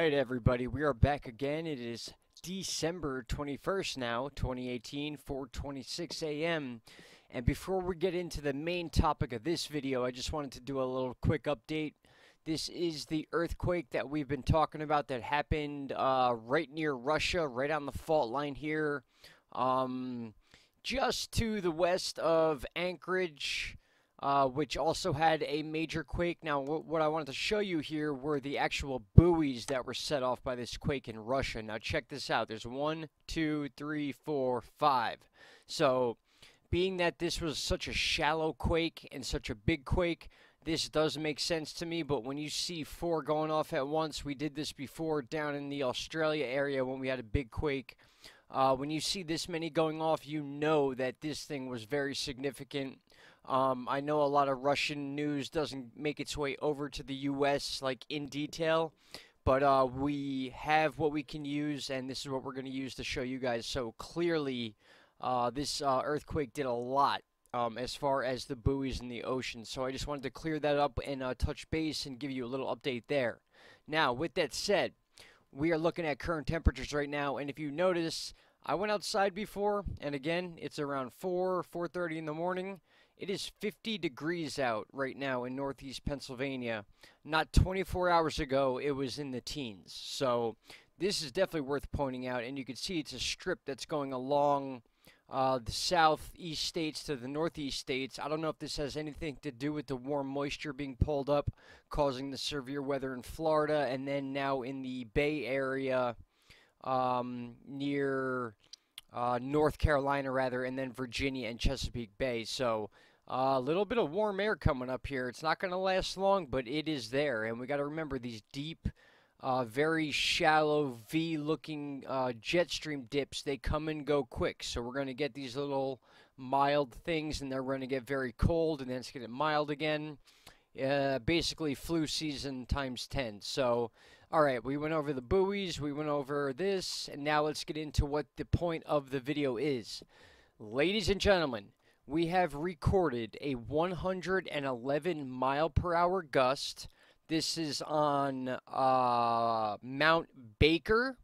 right, everybody, we are back again. It is December 21st now, 2018, 4:26 a.m. And before we get into the main topic of this video, I just wanted to do a little quick update. This is the earthquake that we've been talking about that happened right near Russia, right on the fault line here, just to the west of Anchorage. Which also had a major quake. Now, what I wanted to show you here were the actual buoys that were set off by this quake in Russia. Now, check this out. There's 1, 2, 3, 4, 5. So, being that this was such a shallow quake and such a big quake, this does make sense to me. But when you see 4 going off at once, we did this before down in the Australia area when we had a big quake. When you see this many going off, you know that this thing was very significant. I know a lot of Russian news doesn't make its way over to the U.S. like in detail, but we have what we can use, and this is what we're going to use to show you guys. So clearly, this earthquake did a lot as far as the buoys in the ocean. So I just wanted to clear that up and touch base and give you a little update there. Now, with that said, we are looking at current temperatures right now, and if you notice, I went outside before, and again, it's around 4:30 in the morning. It is 50 degrees out right now in northeast Pennsylvania. Not 24 hours ago, it was in the teens. So this is definitely worth pointing out, and you can see it's a strip that's going along the southeast states to the northeast states. I don't know if this has anything to do with the warm moisture being pulled up, causing the severe weather in Florida, and then now in the Bay Area near North Carolina, rather, and then Virginia and Chesapeake Bay. So a little bit of warm air coming up here. It's not going to last long, but it is there. And we got to remember these deep, very shallow V-looking jet stream dips, they come and go quick. So we're going to get these little mild things, and they're going to get very cold, and then it's going to get mild again. Basically flu season times 10. So, all right, we went over the buoys, we went over this, and now let's get into what the point of the video is. Ladies and gentlemen, we have recorded a 111 mile per hour gust. This is on Mt.Baker.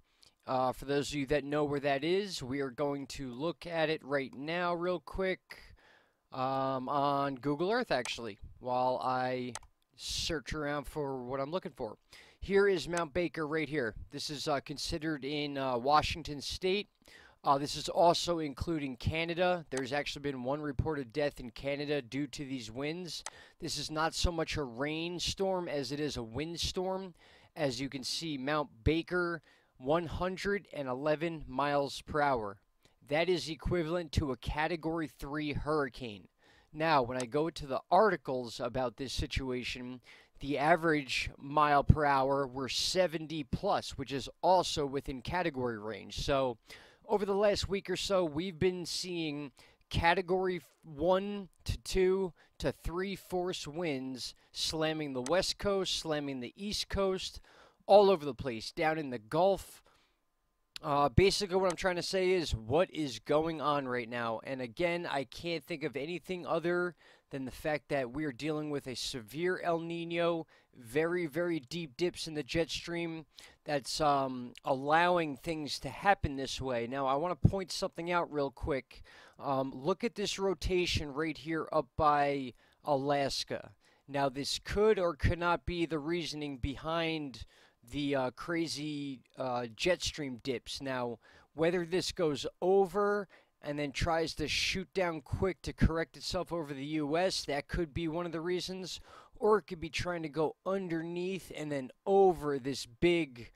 For those of you that know where that is, we are going to look at it right now real quick on Google Earth, actually, while I search around for what I'm looking for. Here is Mt.Baker right here. This is considered in Washington State. This is also including Canada. There's actually been one reported death in Canada due to these winds. This is not so much a rainstorm as it is a windstorm. As you can see, Mt.Baker, 111 miles per hour. That is equivalent to a Category 3 hurricane. Now, when I go to the articles about this situation, the average mile per hour were 70 plus, which is also within category range. So over the last week or so, we've been seeing Category 1 to 2 to 3 force winds slamming the West Coast, slamming the East Coast, all over the place, down in the Gulf. Basically, what I'm trying to say is what is going on right now. And again, I can't think of anything other than the fact that we are dealing with a severe El Nino, very, very deep dips in the jet stream that's allowing things to happen this way. Now, I want to point something out real quick. Look at this rotation right here up by Alaska. Now, this could or could not be the reasoning behind the crazy jet stream dips. Now, whether this goes over and then tries to shoot down quick to correct itself over the U.S., that could be one of the reasons. Or it could be trying to go underneath and then over this big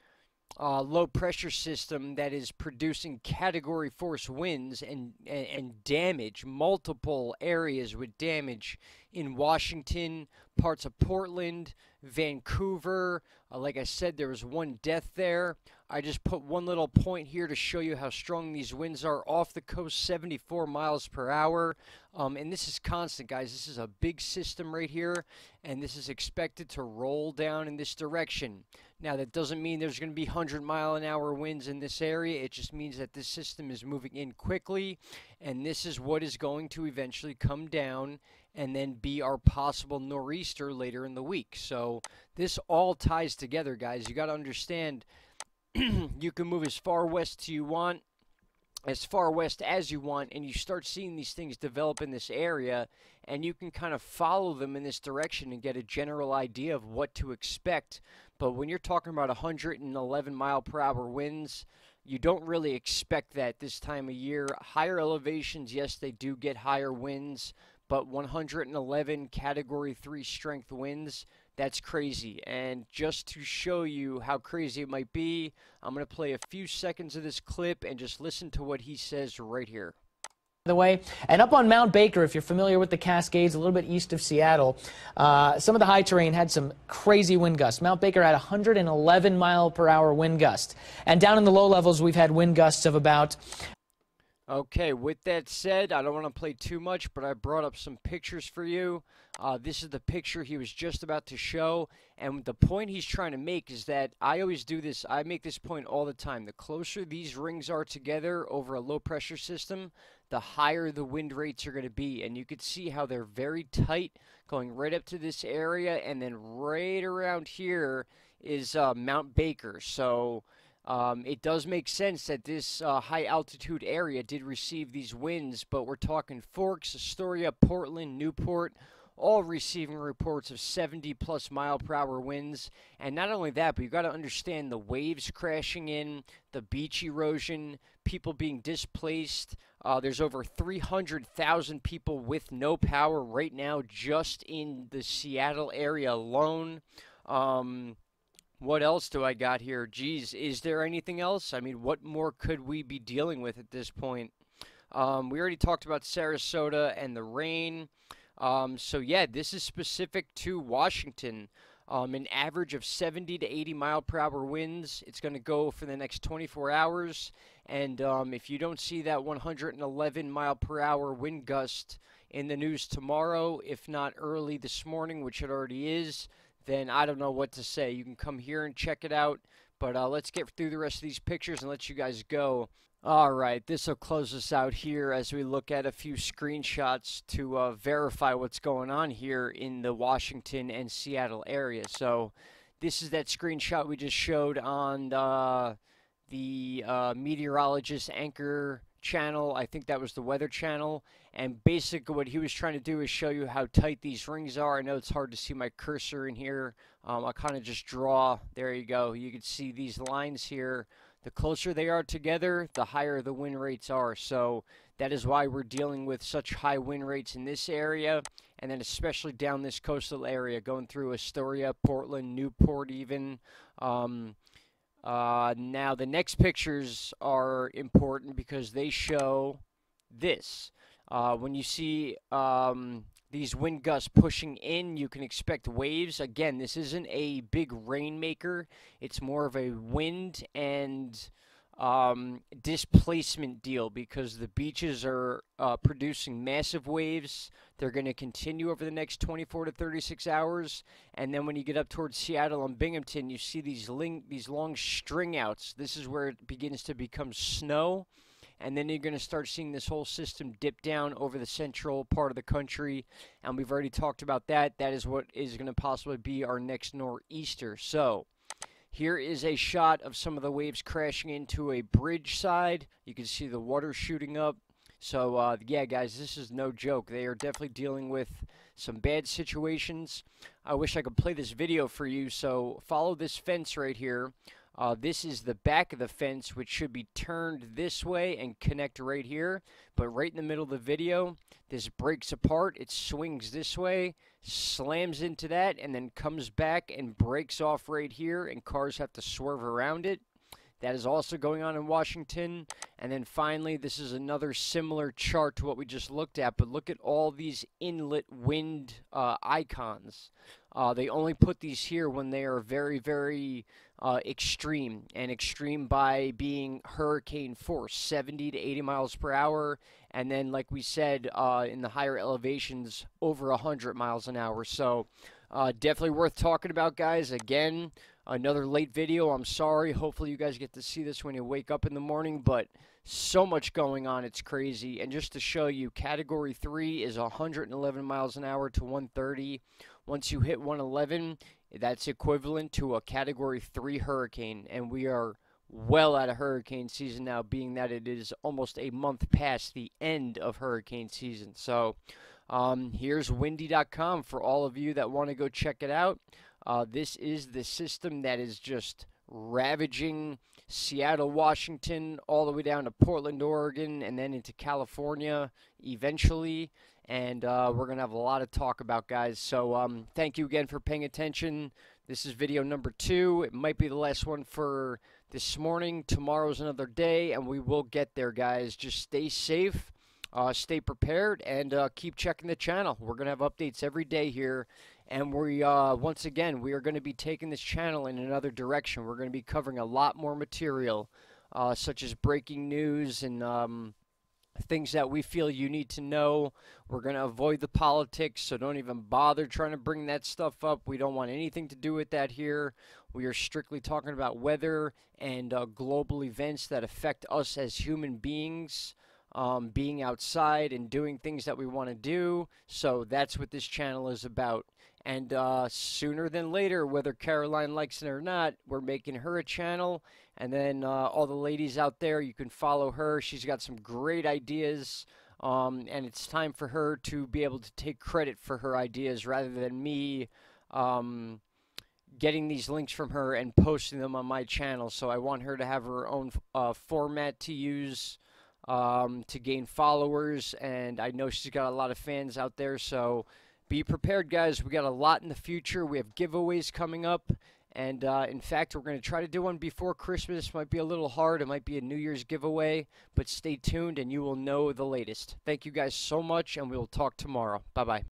low pressure system that is producing category force winds and damage, multiple areas with damage in Washington, parts of Portland, Vancouver. Like I said, there was one death there. I just put one little point here to show you how strong these winds are off the coast, 74 miles per hour. And this is constant, guys. This is a big system right here, and this is expected to roll down in this direction. Now, that doesn't mean there's going to be 100-mile-an-hour winds in this area. It just means that this system is moving in quickly, and this is what is going to eventually come down and then be our possible nor'easter later in the week. So this all ties together, guys. You got to understand you can move as far west as you want, and you start seeing these things develop in this area, and you can kind of follow them in this direction and get a general idea of what to expect. But when you're talking about 111-mile-per-hour winds, you don't really expect that this time of year. Higher elevations, yes, they do get higher winds, but 111 Category 3 strength winds, that's crazy. And just to show you how crazy it might be, I'm going to play a few seconds of this clip and just listen to what he says right here. The way. And up on Mt.Baker, if you're familiar with the Cascades, a little bit east of Seattle, some of the high terrain had some crazy wind gusts. Mt.Baker had 111-mile-per-hour wind gusts. And down in the low levels, we've had wind gusts of about... Okay, with that said, I don't want to play too much, but I brought up some pictures for you. This is the picture he was just about to show, and the point he's trying to make is that I always do this, I make this point all the time. The closer these rings are together over a low pressure system, the higher the wind rates are going to be, and you can see how they're very tight going right up to this area, and then right around here is Mt.Baker. So it does make sense that this high altitude area did receive these winds, but we're talking Forks, Astoria, Portland, Newport, all receiving reports of 70+ mile-per-hour winds. And not only that, but you got to understand the waves crashing in, the beach erosion, people being displaced. There's over 300,000 people with no power right now just in the Seattle area alone. What else do I got here? Geez, is there anything else? I mean, what more could we be dealing with at this point? We already talked about Sarasota and the rain. So yeah, this is specific to Washington. An average of 70 to 80 mile-per-hour winds. It's going to go for the next 24 hours. And if you don't see that 111 mile-per-hour wind gust in the news tomorrow, if not early this morning, which it already is, then I don't know what to say. You can come here and check it out. But let's get through the rest of these pictures and let you guys go. All right, this will close us out here as we look at a few screenshots to verify what's going on here in the Washington and Seattle area. So this is that screenshot we just showed on the meteorologist anchor channel. I think that was the Weather Channel. And basically what he was trying to do is show you how tight these rings are. I know it's hard to see my cursor in here. I'll kind of just draw. There you go. You can see these lines here. The closer they are together, the higher the wind rates are. So that is why we're dealing with such high wind rates in this area, and then especially down this coastal area, going through Astoria, Portland, Newport even. Now the next pictures are important because they show this. When you see these wind gusts pushing in, you can expect waves. Again, this isn't a big rainmaker. It's more of a wind and displacement deal because the beaches are producing massive waves. They're going to continue over the next 24 to 36 hours. And then when you get up towards Seattle and Binghamton, you see these long string outs. This is where it begins to become snow. And then you're going to start seeing this whole system dip down over the central part of the country. And we've already talked about that. That is what is going to possibly be our next nor'easter. So here is a shot of some of the waves crashing into a bridge side. You can see the water shooting up. So, yeah, guys, this is no joke. They are definitely dealing with some bad situations. I wish I could play this video for you. So follow this fence right here. This is the back of the fence, which should be turned this way and connect right here. But right in the middle of the video, this breaks apart. It swings this way, slams into that, and then comes back and breaks off right here, and cars have to swerve around it. That is also going on in Washington. And then finally, this is another similar chart to what we just looked at, but look at all these inlet wind icons. They only put these here when they are very, very extreme, and extreme by being hurricane force, 70 to 80 miles per hour, and then, like we said, in the higher elevations, over 100 miles an hour. So definitely worth talking about, guys. Again, Another late video. I'm sorry. Hopefully you guys get to see this when you wake up in the morning, but so much going on. It's crazy. And just to show you, Category 3 is 111 miles an hour to 130. Once you hit 111, that's equivalent to a Category 3 hurricane. And we are well out of hurricane season now, being that it is almost a month past the end of hurricane season. So here's windy.com for all of you that want to go check it out. This is the system that is just ravaging Seattle, Washington, all the way down to Portland, Oregon, and then into California eventually. And we're going to have a lot of talk about, guys. So thank you again for paying attention. This is video number 2. It might be the last one for this morning. Tomorrow's another day, and we will get there, guys. Just stay safe. Stay prepared, and keep checking the channel. We're going to have updates every day here, and we once again, we are going to be taking this channel in another direction. We're going to be covering a lot more material, such as breaking news and things that we feel you need to know. We're going to avoid the politics, so don't even bother trying to bring that stuff up. We don't want anything to do with that here. We are strictly talking about weather and global events that affect us as human beings. Being outside and doing things that we want to do. So that's what this channel is about. And sooner than later, whether Caroline likes it or not, we're making her a channel. And then all the ladies out there, you can follow her. She's got some great ideas. And it's time for her to be able to take credit for her ideas rather than me getting these links from her and posting them on my channel. So I want her to have her own format to use to gain followers, and I know she's got a lot of fans out there, so be prepared, guys. We got a lot in the future. We have giveaways coming up, and in fact, we're going to try to do one before Christmas. Might be a little hard. It might be a New Year's giveaway, but stay tuned, and you will know the latest. Thank you guys so much, and we will talk tomorrow. Bye-bye.